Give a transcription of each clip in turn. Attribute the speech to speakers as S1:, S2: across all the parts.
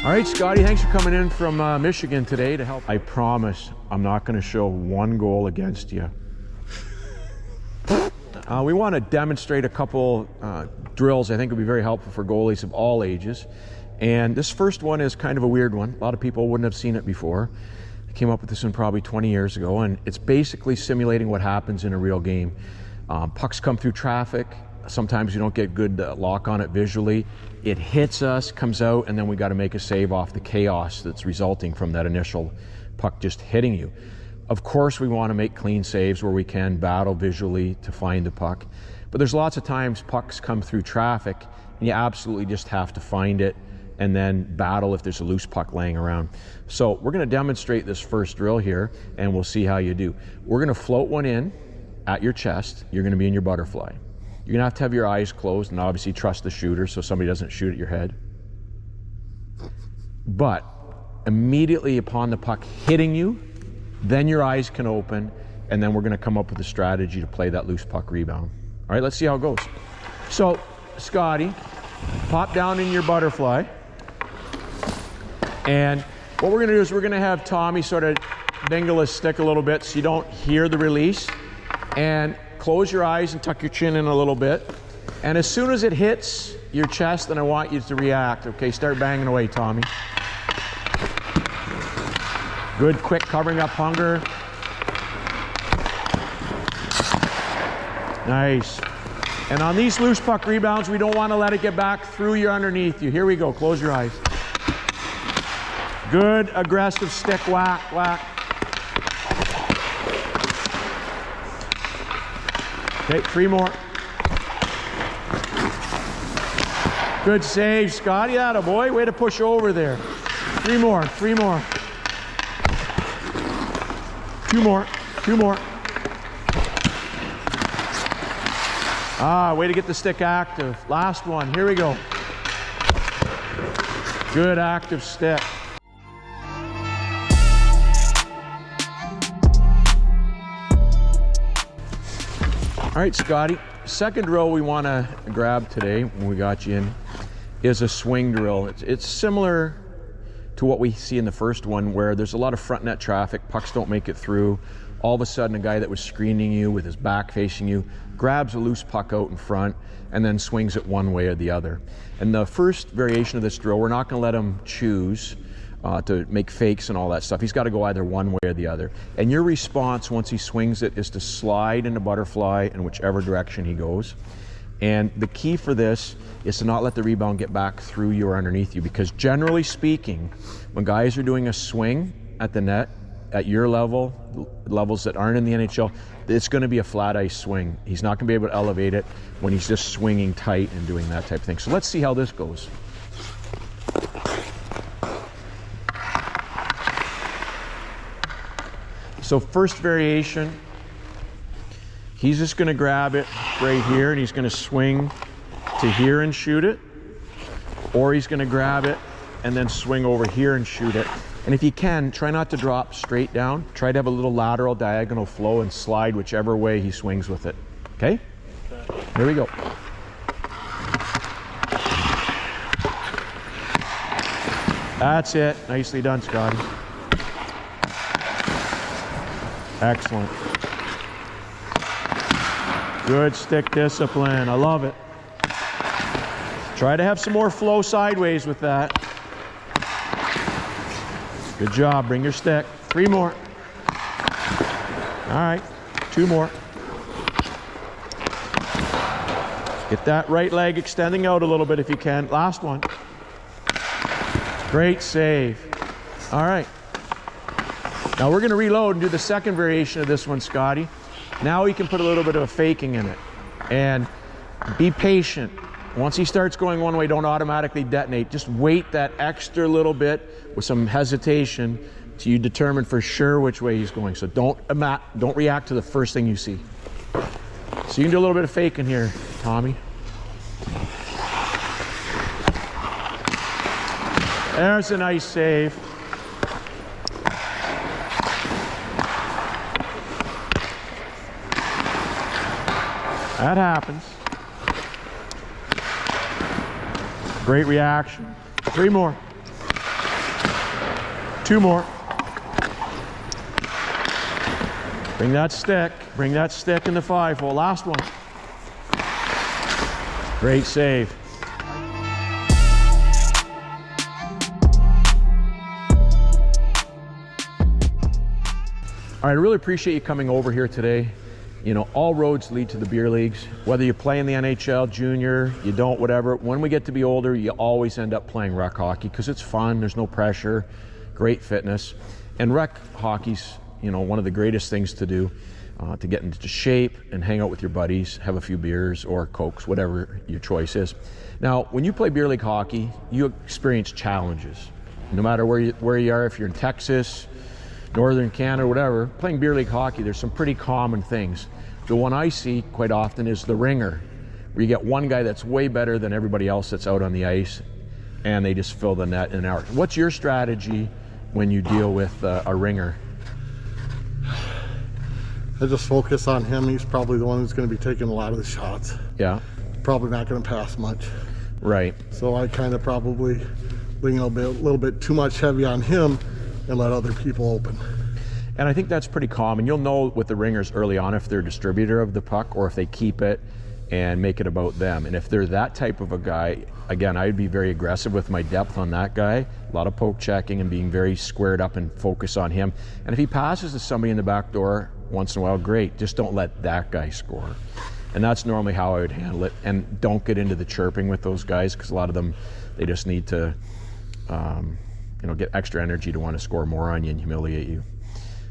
S1: All right, Scotty, thanks for coming in from Michigan today to help. I promise I'm not going to show one goal against you. We want to demonstrate a couple drills I think would be very helpful for goalies of all ages. And this first one is kind of a weird one. A lot of people wouldn't have seen it before. I came up with this one probably 20 years ago, and it's basically simulating what happens in a real game. Pucks come through traffic. Sometimes you don't get good lock on it visually. It hits us, comes out, and then we got to make a save off the chaos that's resulting from that initial puck just hitting you. Of course, we want to make clean saves where we can, battle visually to find the puck. But there's lots of times pucks come through traffic, and you absolutely just have to find it and then battle if there's a loose puck laying around. So we're going to demonstrate this first drill here, and we'll see how you do. We're going to float one in at your chest. You're going to be in your butterfly. You're going to have your eyes closed and obviously trust the shooter so somebody doesn't shoot at your head. But immediately upon the puck hitting you, then your eyes can open, and then we're going to come up with a strategy to play that loose puck rebound. All right, let's see how it goes. So, Scotty, pop down in your butterfly. And what we're going to do is we're going to have Tommy sort of dangle his stick a little bit so you don't hear the release. And close your eyes and tuck your chin in a little bit. And as soon as it hits your chest, then I want you to react. Okay, start banging away, Tommy. Good, quick, covering up hunger. Nice. And on these loose puck rebounds, we don't want to let it get back through your underneath you. Here we go, close your eyes. Good, aggressive stick whack, whack. Okay, 3 more. Good save, Scotty. Atta boy, way to push over there. 3 more, 3 more. 2 more, 2 more. Ah, way to get the stick active. Last one, here we go. Good active stick. All right, Scotty, second drill we want to grab today when we got you in is a swing drill. It's similar to what we see in the first one where there's a lot of front net traffic, pucks don't make it through. All of a sudden a guy that was screening you with his back facing you grabs a loose puck out in front and then swings it one way or the other. And the first variation of this drill, we're not going to let him choose to make fakes and all that stuff. He's got to go either one way or the other. And your response once he swings it is to slide into butterfly in whichever direction he goes. And the key for this is to not let the rebound get back through you or underneath you, because generally speaking, when guys are doing a swing at the net, at your level, levels that aren't in the NHL, it's going to be a flat ice swing. He's not going to be able to elevate it when he's just swinging tight and doing that type of thing. So let's see how this goes. So first variation, he's just going to grab it right here and he's going to swing to here and shoot it, or he's going to grab it and then swing over here and shoot it. And if you can, try not to drop straight down. Try to have a little lateral diagonal flow and slide whichever way he swings with it. Okay? Here we go. That's it. Nicely done, Scotty. Excellent. Good stick discipline. I love it. Try to have some more flow sideways with that. Good job. Bring your stick. 3 more. All right. 2 more. Get that right leg extending out a little bit if you can. Last one. Great save. All right. Now we're going to reload and do the second variation of this one, Scotty. Now we can put a little bit of a faking in it. And be patient. Once he starts going one way, don't automatically detonate. Just wait that extra little bit with some hesitation till you determine for sure which way he's going. So don't react to the first thing you see. So you can do a little bit of faking here, Tommy. There's a nice save. That happens. Great reaction. 3 more. 2 more. Bring that stick. Bring that stick in the 5-hole. Last one. Great save. All right, I really appreciate you coming over here today. You know, all roads lead to the beer leagues. Whether you play in the NHL, junior, you don't, whatever. When we get to be older, you always end up playing rec hockey because it's fun, there's no pressure, great fitness. And rec hockey's, you know, one of the greatest things to do to get into shape and hang out with your buddies, have a few beers or Cokes, whatever your choice is. Now, when you play beer league hockey, you experience challenges. No matter where you are, if you're in Texas, Northern Canada, whatever, playing beer league hockey, there's some pretty common things. The one I see quite often is the ringer, where you get one guy that's way better than everybody else that's out on the ice, and they just fill the net in an hour. What's your strategy when you deal with a ringer?
S2: I just focus on him. He's probably the one who's going to be taking a lot of the shots.
S1: Yeah.
S2: Probably not going to pass much.
S1: Right.
S2: So I kind of probably lean a little bit too much heavy on him and let other people open.
S1: And I think that's pretty common. You'll know with the ringers early on if they're a distributor of the puck or if they keep it and make it about them. And if they're that type of a guy, again, I'd be very aggressive with my depth on that guy. A lot of poke checking and being very squared up and focus on him. And if he passes to somebody in the back door once in a while, great. Just don't let that guy score. And that's normally how I would handle it. And don't get into the chirping with those guys because a lot of them, they just need to get extra energy to want to score more on you and humiliate you,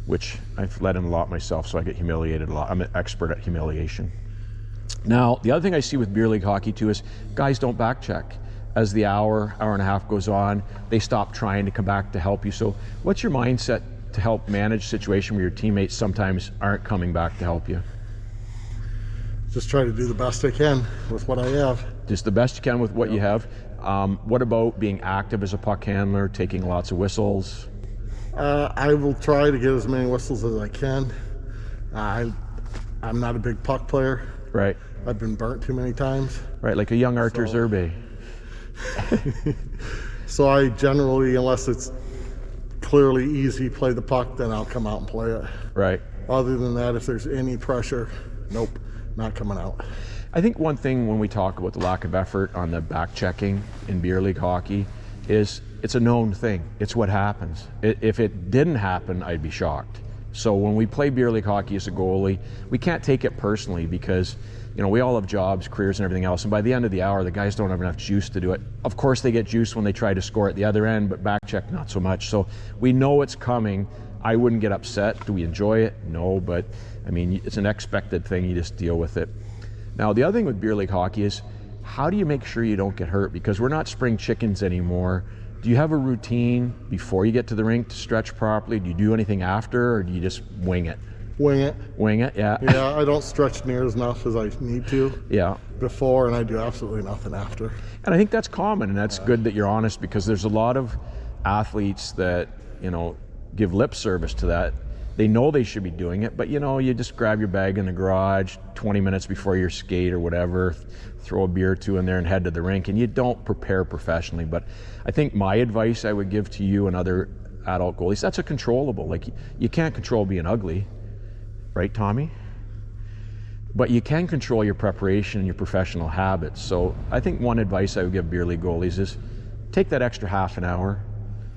S1: which I've let in a lot myself, so I get humiliated a lot. I'm an expert at humiliation. Now, the other thing I see with beer league hockey too is guys don't back check. As the hour and a half goes on, they stop trying to come back to help you. So what's your mindset to help manage a situation where your teammates sometimes aren't coming back to help you?
S2: Just try to do the best I can with what I have.
S1: Just the best you can with what you have. What about being active as a puck handler, taking lots of whistles?
S2: I will try to get as many whistles as I can. I'm not a big puck player.
S1: Right.
S2: I've been burnt too many times.
S1: Right, like a young Artur Zerbe.
S2: So I generally, unless it's clearly easy, play the puck, then I'll come out and play it.
S1: Right.
S2: Other than that, if there's any pressure, nope, not coming out.
S1: I think one thing when we talk about the lack of effort on the back checking in beer league hockey is it's a known thing. It's what happens. If it didn't happen, I'd be shocked. So when we play beer league hockey as a goalie, we can't take it personally because, you know, we all have jobs, careers, and everything else. And by the end of the hour, the guys don't have enough juice to do it. Of course, they get juice when they try to score at the other end, but back check, not so much. So we know it's coming. I wouldn't get upset. Do we enjoy it? No, but I mean, it's an expected thing. You just deal with it. Now, the other thing with beer league hockey is how do you make sure you don't get hurt? Because we're not spring chickens anymore. Do you have a routine before you get to the rink to stretch properly? Do you do anything after, or do you just wing it?
S2: Wing it.
S1: Wing it, yeah.
S2: Yeah, I don't stretch near as enough as I need to.
S1: Yeah.
S2: Before, and I do absolutely nothing after.
S1: And I think that's common, and that's good that you're honest, because there's a lot of athletes that, you know, give lip service to that. They know they should be doing it, but you know, you just grab your bag in the garage 20 minutes before your skate or whatever, throw a beer or two in there and head to the rink, and you don't prepare professionally. But I think my advice I would give to you and other adult goalies, that's a controllable. Like, you can't control being ugly, right, Tommy? But you can control your preparation and your professional habits. So I think one advice I would give beer league goalies is take that extra half an hour,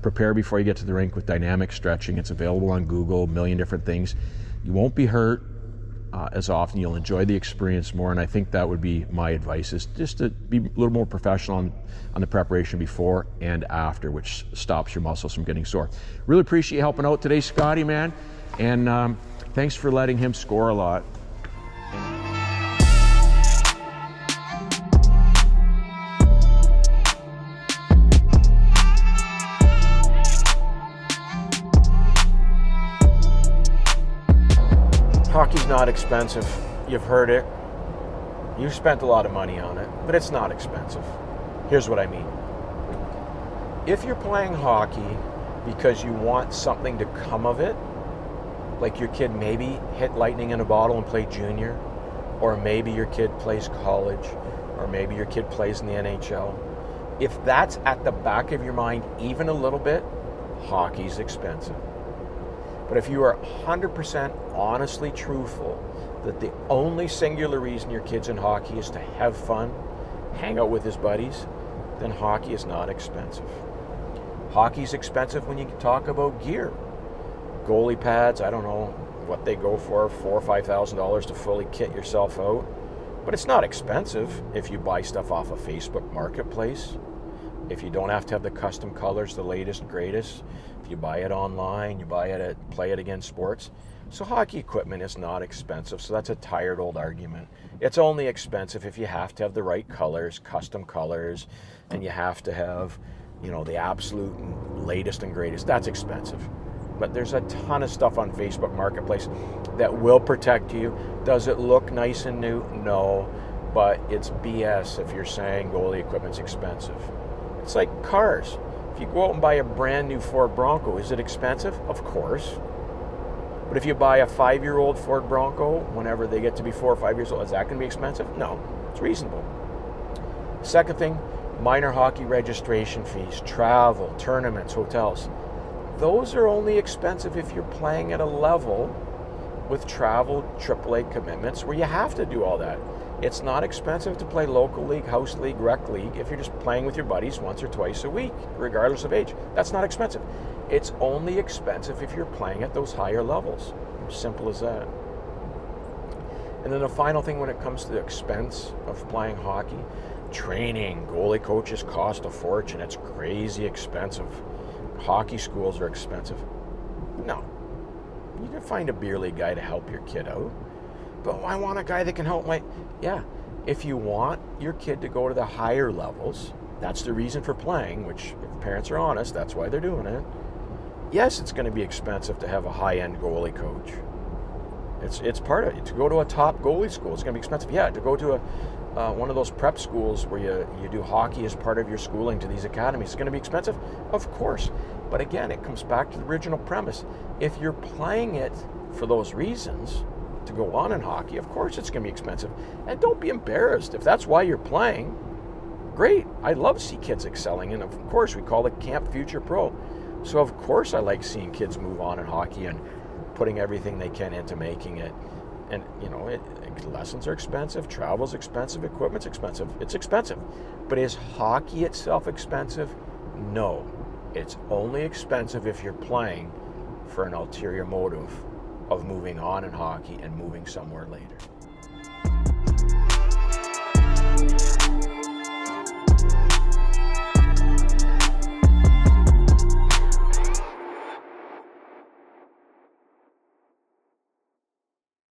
S1: prepare before you get to the rink with dynamic stretching. It's available on Google, a million different things. You won't be hurt as often. You'll enjoy the experience more, and I think that would be my advice, is just to be a little more professional on the preparation before and after, which stops your muscles from getting sore. Really appreciate you helping out today, Scotty, man, and thanks for letting him score a lot. Hockey's not expensive. You've heard it. You've spent a lot of money on it, but it's not expensive. Here's what I mean. If you're playing hockey because you want something to come of it, like your kid maybe hit lightning in a bottle and play junior, or maybe your kid plays college, or maybe your kid plays in the NHL, if that's at the back of your mind even a little bit, hockey's expensive. But if you are 100% honestly truthful that the only singular reason your kid's in hockey is to have fun, hang out with his buddies, then hockey is not expensive. Hockey's expensive when you talk about gear. Goalie pads, I don't know what they go for, $4,000 or $5,000 to fully kit yourself out. But it's not expensive if you buy stuff off a Facebook Marketplace. If you don't have to have the custom colors, the latest and greatest. If you buy it online, you buy it at Play It Again Sports. So hockey equipment is not expensive, so that's a tired old argument. It's only expensive if you have to have the right colors, custom colors, and you have to have, the absolute latest and greatest. That's expensive. But there's a ton of stuff on Facebook Marketplace that will protect you. Does it look nice and new? No, but it's BS if you're saying goalie equipment's expensive. It's like cars. If you go out and buy a brand new Ford Bronco, is it expensive? Of course. But if you buy a 5-year-old Ford Bronco, whenever they get to be 4 or 5 years old, is that going to be expensive? No, it's reasonable. Second thing, minor hockey registration fees, travel, tournaments, hotels. Those are only expensive if you're playing at a level with travel AAA commitments where you have to do all that. It's not expensive to play local league, house league, rec league if you're just playing with your buddies once or twice a week, regardless of age. That's not expensive. It's only expensive if you're playing at those higher levels. Simple as that. And then the final thing when it comes to the expense of playing hockey, training. Goalie coaches cost a fortune. It's crazy expensive. Hockey schools are expensive. No. You can find a beer league guy to help your kid out. But I want a guy that can help yeah. If you want your kid to go to the higher levels, that's the reason for playing, which if parents are honest, that's why they're doing it. Yes, it's going to be expensive to have a high-end goalie coach. It's part of it. To go to a top goalie school, it's going to be expensive. Yeah, to go to one of those prep schools where you do hockey as part of your schooling to these academies, it's going to be expensive? Of course. But again, it comes back to the original premise. If you're playing it for those reasons, to go on in hockey, of course it's going to be expensive. And don't be embarrassed. If that's why you're playing, great. I love to see kids excelling. And of course, we call it Camp Future Pro. So of course I like seeing kids move on in hockey and putting everything they can into making it. And, lessons are expensive, travel's expensive, equipment's expensive. It's expensive. But is hockey itself expensive? No. It's only expensive if you're playing for an ulterior motive of moving on in hockey and moving somewhere later.